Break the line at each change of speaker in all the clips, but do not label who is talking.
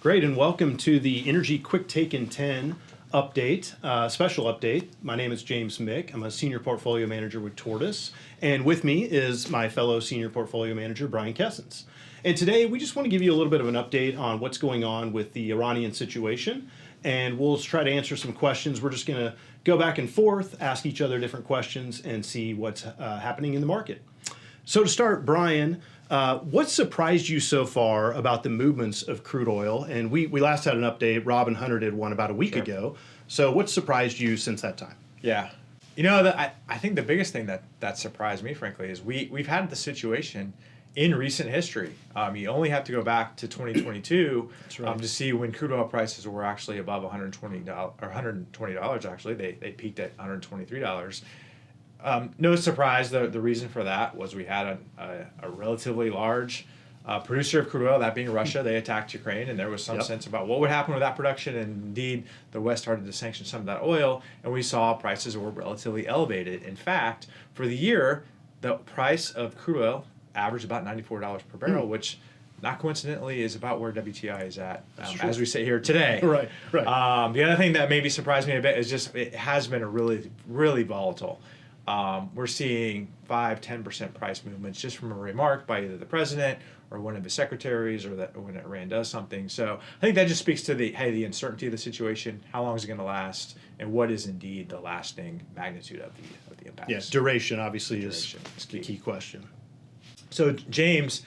Great, and welcome to the Energy Quick Take in 10 update, special update. My name is James Mick. I'm a senior portfolio manager with Tortoise, and with me is my fellow senior portfolio manager, Brian Kessens. And today, we just want to give you a little bit of an update on what's going on with the Iranian situation, and we'll try to answer some questions. We're just going to go back and forth, ask each other different questions, and see what's happening in the market. So to start, Brian, what surprised you so far about the movements of crude oil? And we last had an update. Rob and Hunter did one about a week ago. So what surprised you since that time?
Yeah. I think the biggest thing that surprised me, frankly, is we've had the situation in recent history. You only have to go back to 2022 to see when crude oil prices were actually above $120 or $120. Actually, they peaked at $123. No surprise, the reason for that was we had a relatively large producer of crude oil, that being Russia. They attacked Ukraine, and there was some sense about what would happen with that production. And indeed, the West started to sanction some of that oil, and we saw prices were relatively elevated. In fact, for the year, the price of crude oil averaged about $94 per barrel, which, not coincidentally, is about where WTI is at as we sit here today.
Right.
The other thing that maybe surprised me a bit is just it has been a really, really volatile. We're seeing 5-10% price movements just from a remark by either the president or one of his secretaries, or when Iran does something. So I think that just speaks to the uncertainty of the situation, how long is it going to last, and what is indeed the lasting magnitude of the impacts.
Yes, duration obviously is the key question.
So James,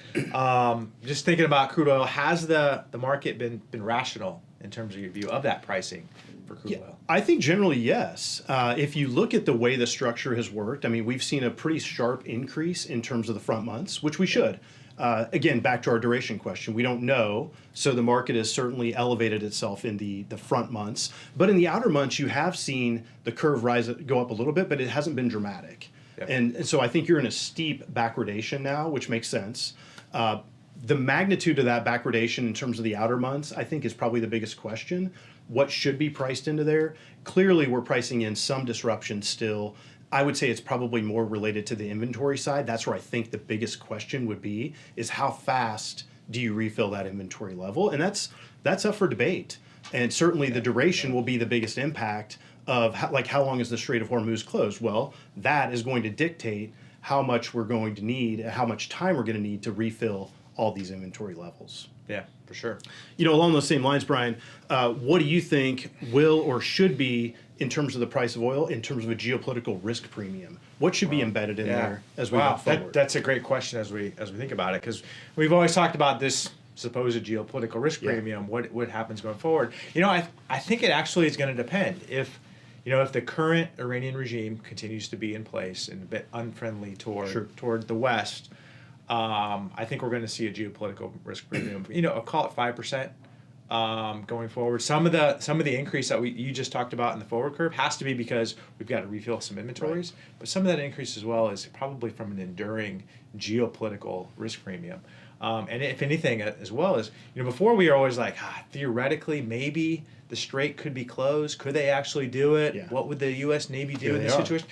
just thinking about crude oil, has the market been rational in terms of your view of that pricing for crude oil?
I think generally yes. If you look at the way the structure has worked, I mean, we've seen a pretty sharp increase in terms of the front months, which we should. Again, back to our duration question, we don't know, so the market has certainly elevated itself in the front months. But in the outer months, you have seen the curve go up a little bit, but it hasn't been dramatic. Yep. And so I think you're in a steep backwardation now, which makes sense. The magnitude of that backwardation in terms of the outer months, I think, is probably the biggest question. What should be priced into there? Clearly, we're pricing in some disruption still. I would say it's probably more related to the inventory side. That's where I think the biggest question would be, is how fast do you refill that inventory level? And that's up for debate. And certainly the duration will be the biggest impact of how long is the Strait of Hormuz closed? Well, that is going to dictate how much we're going to need, how much time we're going to need to refill all these inventory levels.
Yeah, for sure.
Along those same lines, Brian, what do you think will or should be, in terms of the price of oil, in terms of a geopolitical risk premium? What should be embedded in there as we move forward?
That's a great question as we think about it, because we've always talked about this supposed geopolitical risk premium. What happens going forward? I think it actually is going to depend. If the current Iranian regime continues to be in place and a bit unfriendly toward the West, I think we're going to see a geopolitical risk premium. I'll call it 5% going forward. Some of the increase that you just talked about in the forward curve has to be because we've got to refill some inventories. Right. But some of that increase as well is probably from an enduring geopolitical risk premium. And if anything, as well as before, we were always like, theoretically, maybe the Strait could be closed. Could they actually do it? Yeah. What would the U.S. Navy do in this situation?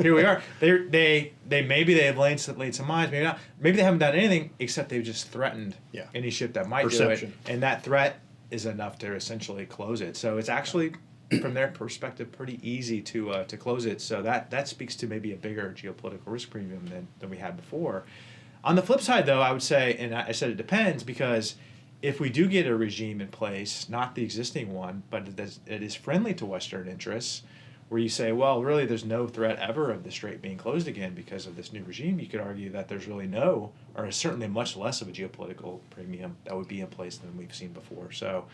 Here we are. They have laid some mines, maybe not. Maybe they haven't done anything except they've just threatened any ship that might do it, and that threat is enough to essentially close it. So it's actually, from their perspective, pretty easy to close it. So that speaks to maybe a bigger geopolitical risk premium than we had before. On the flip side, though, I would say, and I said it depends, because if we do get a regime in place, not the existing one, but it is friendly to Western interests, where you say, well, really, there's no threat ever of the Strait being closed again because of this new regime, you could argue that there's really no, or certainly much less of a geopolitical premium that would be in place than we've seen before. So,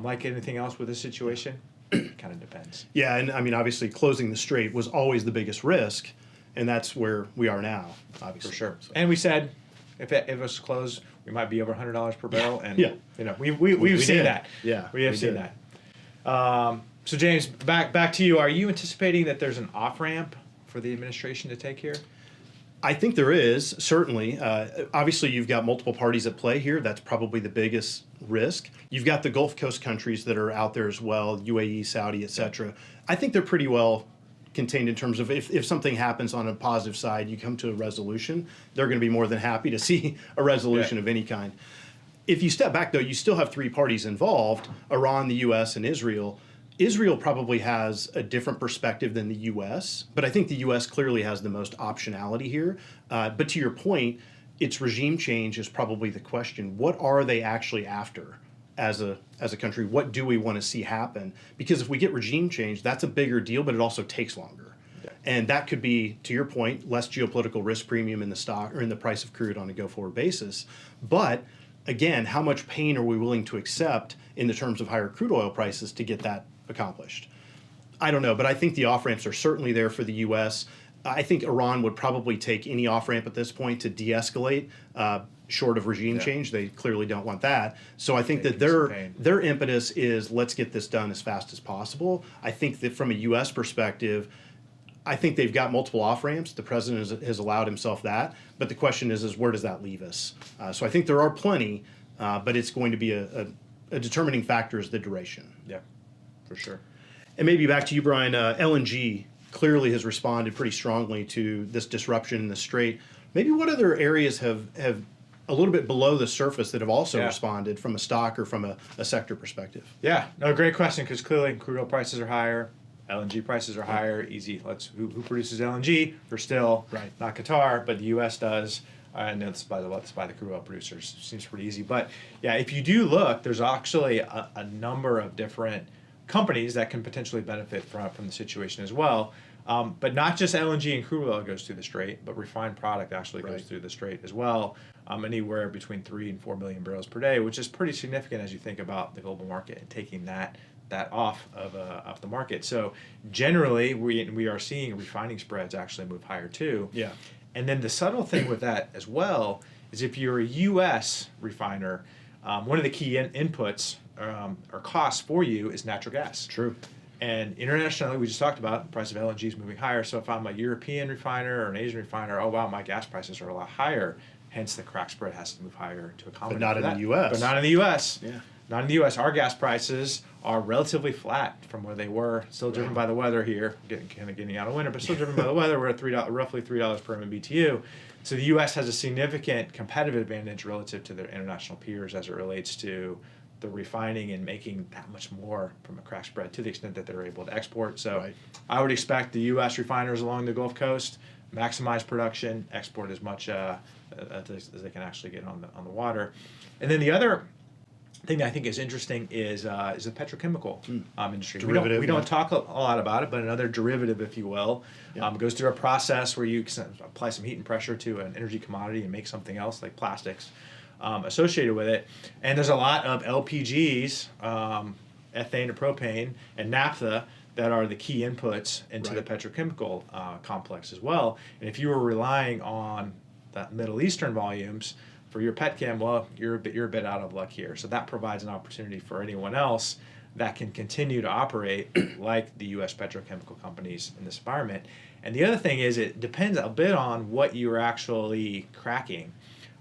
like anything else with this situation, it kind of depends.
Yeah, and I mean, obviously, closing the Strait was always the biggest risk, and that's where we are now, obviously.
For sure. So. And we said, if it was closed, we might be over $100 per barrel, and we've seen that.
Yeah,
we have seen that. So James, back to you. Are you anticipating that there's an off-ramp for the administration to take here?
I think there is, certainly. Obviously, you've got multiple parties at play here. That's probably the biggest risk. You've got the Gulf Coast countries that are out there as well, UAE, Saudi, et cetera. I think they're pretty well contained in terms of if something happens on a positive side, you come to a resolution, they're going to be more than happy to see a resolution of any kind. If you step back, though, you still have three parties involved: Iran, the U.S., and Israel. Israel probably has a different perspective than the U.S., but I think the U.S. clearly has the most optionality here. But to your point, its regime change is probably the question. What are they actually after as a country? What do we want to see happen? Because if we get regime change, that's a bigger deal, but it also takes longer. And that could be, to your point, less geopolitical risk premium in the stock or in the price of crude on a go-forward basis. But again, how much pain are we willing to accept in the terms of higher crude oil prices to get that accomplished? I don't know, but I think the off-ramps are certainly there for the U.S. I think Iran would probably take any off-ramp at this point to de-escalate, short of regime change. They clearly don't want that. So I think that their impetus is, let's get this done as fast as possible. I think that from a U.S. perspective, I think they've got multiple off-ramps. The president has allowed himself that. But the question is where does that leave us? So I think there are plenty, but it's going to be a determining factor is the duration.
Yeah, for sure.
And maybe back to you, Brian, LNG clearly has responded pretty strongly to this disruption in the Strait. Maybe what other areas have a little bit below the surface that have also responded from a stock or from a sector perspective?
Yeah, no, great question, because clearly crude oil prices are higher. LNG prices are higher. Easy. Who produces LNG? We're still not Qatar, but the U.S. does. And it's by the crude oil producers. Seems pretty easy. But yeah, if you do look, there's actually a number of different companies that can potentially benefit from the situation as well. But not just LNG and crude oil goes through the Strait, but refined product actually goes through the Strait as well. Anywhere between 3 and 4 million barrels per day, which is pretty significant as you think about the global market and taking that off of the market. So generally, we are seeing refining spreads actually move higher too.
Yeah.
And then the subtle thing with that as well is if you're a U.S. refiner, one of the key inputs or costs for you is natural gas.
True.
And internationally, we just talked about the price of LNG is moving higher. So if I'm a European refiner or an Asian refiner, oh wow, my gas prices are a lot higher. Hence, the crack spread has to move higher to accommodate
But not in
that.
the U.S.
But not in the U.S.
Yeah.
Not in the U.S. Our gas prices are relatively flat from where they were. Still driven by the weather here, getting out of winter, but still driven by the weather. We're at roughly $3 per MMBTU. So the U.S. has a significant competitive advantage relative to their international peers as it relates to the refining and making that much more from a crack spread to the extent that they're able to export. So I would expect the U.S. refiners along the Gulf Coast maximize production, export as much as they can actually get on the water. And then the other thing that I think is interesting is the petrochemical industry. We don't talk a lot about it, but another derivative, if you will, goes through a process where you can apply some heat and pressure to an energy commodity and make something else like plastics associated with it. And there's a lot of LPGs, ethane or propane, and naphtha that are the key inputs into the petrochemical complex as well. And if you were relying on the Middle Eastern volumes for your petchem, well, you're a bit out of luck here. So that provides an opportunity for anyone else that can continue to operate like the U.S. petrochemical companies in this environment. And the other thing is it depends a bit on what you're actually cracking.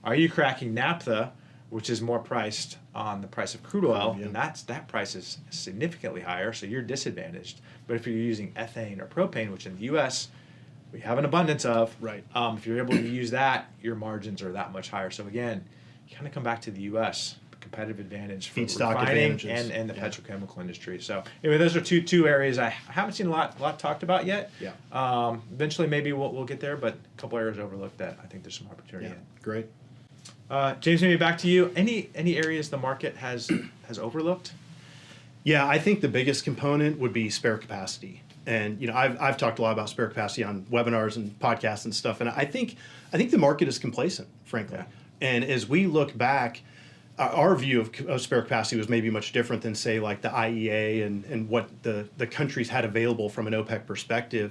Are you cracking naphtha, which is more priced on the price of crude oil, and that price is significantly higher, so you're disadvantaged. But if you're using ethane or propane, which in the U.S. we have an abundance of, if you're able to use that, your margins are that much higher. So again, you kind of come back to the U.S. competitive advantage for
feedstock
refining and the petrochemical industry. So anyway, those are two areas I haven't seen a lot talked about yet. Eventually, maybe we'll get there, but a couple areas overlooked that I think there's some opportunity in.
Great.
James, maybe back to you. Any areas the market has overlooked?
Yeah, I think the biggest component would be spare capacity. And I've talked a lot about spare capacity on webinars and podcasts and stuff. And I think the market is complacent, frankly. And as we look back, our view of spare capacity was maybe much different than, say, like the IEA and what the countries had available from an OPEC perspective.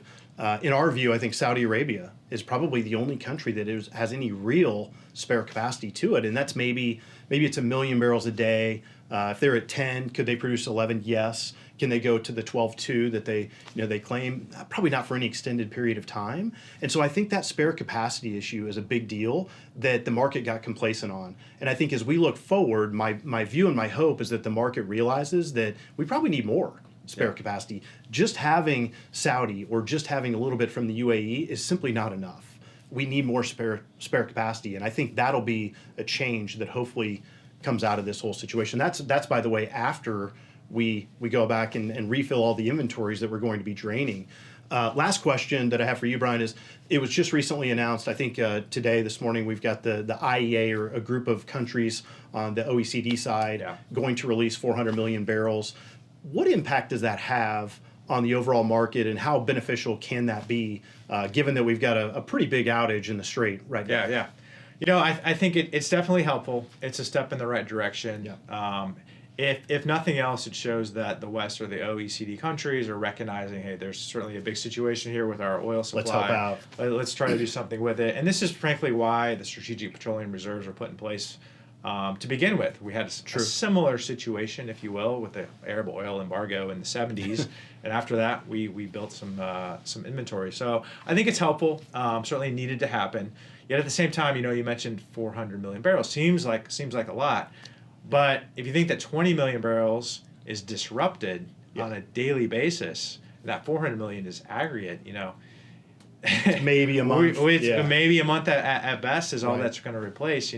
In our view, I think Saudi Arabia is probably the only country that has any real spare capacity to it. And that's maybe it's 1 million barrels a day. If they're at 10, could they produce 11? Yes. Can they go to the 12.2 that they claim? Probably not for any extended period of time. And so I think that spare capacity issue is a big deal that the market got complacent on. And I think as we look forward, my view and my hope is that the market realizes that we probably need more spare capacity. Just having Saudi or just having a little bit from the UAE is simply not enough. We need more spare capacity. And I think that'll be a change that hopefully comes out of this whole situation. That's by the way, after we go back and refill all the inventories that we're going to be draining. Last question that I have for you, Brian, is it was just recently announced, I think this morning, we've got the IEA, or a group of countries on the OECD side, going to release 400 million barrels. What impact does that have on the overall market, and how beneficial can that be, given that we've got a pretty big outage in the Strait right now?
Yeah. You know, I think it's definitely helpful. It's a step in the right direction.
Yeah.
If nothing else, it shows that the West or the OECD countries are recognizing, hey, there's certainly a big situation here with our oil supply.
Let's help out.
Let's try to do something with it. And this is frankly why the strategic petroleum reserves were put in place to begin with. We had a similar situation, if you will, with the Arab oil embargo in the 70s. And after that, we built some inventory. So I think it's helpful, certainly needed to happen. Yet at the same time, you mentioned 400 million barrels. Seems like a lot. But if you think that 20 million barrels is disrupted on a daily basis, that 400 million is aggregate,
maybe a month.
Maybe a month at best is all that's going to replace.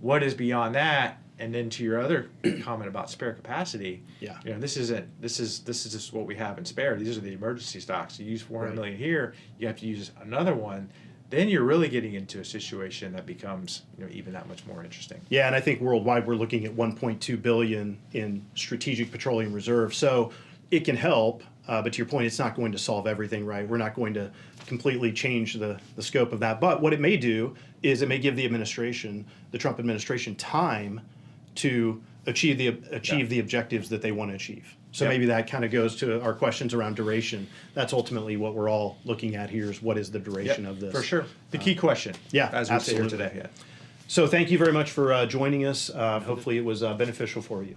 What is beyond that? And then to your other comment about spare capacity, this is just what we have in spare. These are the emergency stocks. You use 400 million here, you have to use another one. Then you're really getting into a situation that becomes even that much more interesting.
Yeah, and I think worldwide we're looking at 1.2 billion in strategic petroleum reserve. So it can help, but to your point, it's not going to solve everything, right? We're not going to completely change the scope of that. But what it may do is it may give the Trump administration, time to achieve the objectives that they want to achieve. So maybe that kind of goes to our questions around duration. That's ultimately what we're all looking at here, is what is the duration of this.
For sure. The key question. As we
absolutely.
sit here today.
So thank you very much for joining us. Hopefully it was beneficial for you.